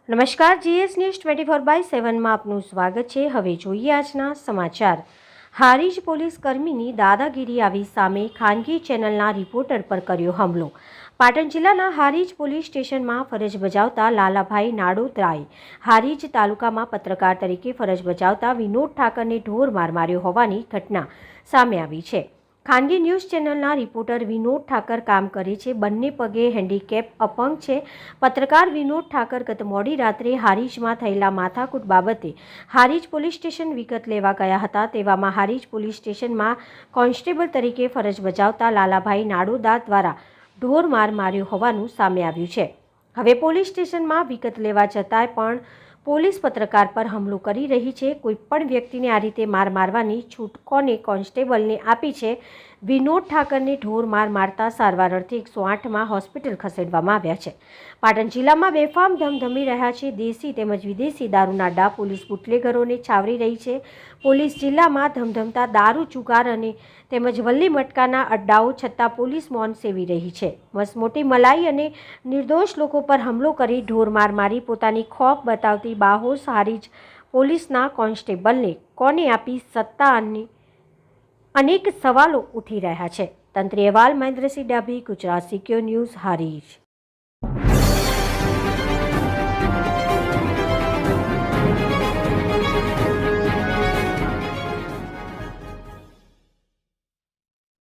નમસ્કાર, GS news 24/7 માં આપનું સ્વાગત છે। હવે જોઈએ આજના સમાચાર। હારીજ પોલીસ કર્મીની દાદાગીરી આવી સામે ખાનગી ચેનલના રિપોર્ટર પર કર્યો હુમલો। પાટણ જિલ્લાના હારીજ પોલીસ સ્ટેશનમાં ફરજ બજાવતા લાલાભાઈ નાડોદરાએ હારીજ તાલુકામાં પત્રકાર તરીકે ફરજ બજાવતા વિનોદ ઠાકરને ઢોર માર માર્યો હોવાની ઘટના સામે આવી છે। ખાનગી ન્યૂઝ ચેનલના રિપોર્ટર વિનોદ ઠાકર કામ કરે છે। બંને પગે હેન્ડીકેપ અપંગ છે। પત્રકાર વિનોદ ઠાકર ગત મોડી રાત્રે હારીજમાં થયેલા માથાકૂટ બાબતે હારીજ પોલીસ સ્ટેશન વિગત લેવા ગયા હતા। તેવામાં હારીજ પોલીસ સ્ટેશનમાં કોન્સ્ટેબલ તરીકે ફરજ બજાવતા લાલાભાઈ નાડોદા દ્વારા ઢોર માર માર્યો હોવાનું સામે આવ્યું છે। હવે પોલીસ સ્ટેશનમાં વિગત લેવા જતાંય પણ પોલીસ પત્રકાર પર હુમલો કરી રહી છે। કોઈપણ વ્યક્તિને આ રીતે માર મારવાની છૂટ કોને કોન્સ્ટેબલને આપી છે? વિનોદ ઠાકરને ઢોર માર મારતા સારવાર અર્થે 108માં હોસ્પિટલ ખસેડવામાં આવ્યા છે। પાટણ જિલ્લામાં બેફામ ધમધમી રહ્યા છે દેશી તેમજ વિદેશી દારૂના અડ્ડા। પોલીસ બુટલેગરોને છાવરી રહી છે। પોલીસ જિલ્લામાં ધમધમતા દારૂ જુગાર અને તેમજ વલ્લી મટકાના અડ્ડાઓ છતાં પોલીસ મૌન સેવી રહી છે। મસમોટી મલાઈ અને નિર્દોષ લોકો પર હુમલો કરી ઢોર માર મારી પોતાની ખોફ બતાવતી બાહોશ હારીજ પોલીસના કોન્સ્ટેબલને કોને આપી સત્તા અને અનેક સવાલો ઉઠી રહ્યા છે। તંત્રી અહેવાલ મહેન્દ્રસિંહ ડાભી, ગુજરાત સિક્યોર ન્યૂઝ, હારીજ।